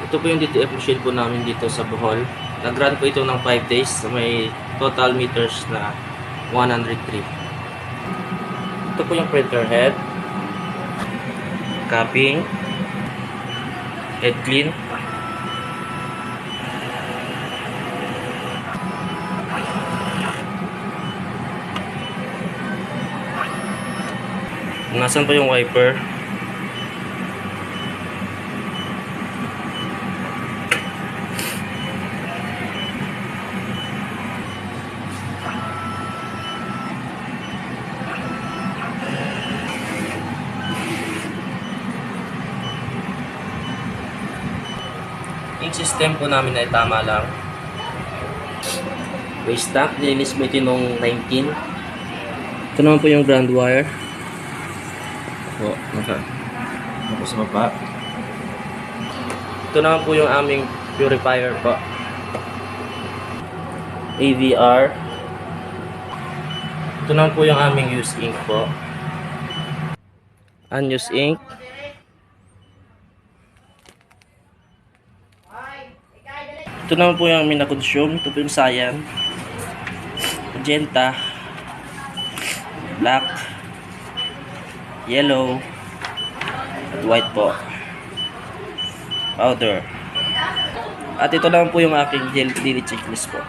Ito po yung DTF machine po namin dito sa Bohol. Nag-run po ito ng 5 days. So may total meters na 103. Ito po yung printer head, capping, head clean, nasan po yung wiper, ink system po namin ay tama lang. Waste tank, nilinis mo ito nung 19. Ito naman po yung ground wire. Po, naka sa baba. Ito naman po yung aming purifier po. AVR. Ito naman po yung aming used ink po. Unused ink. Ito naman po yung aming na-consume. Ito po yung cyan, magenta, black, yellow, at white po. Powder. At ito naman po yung aking daily checklist po.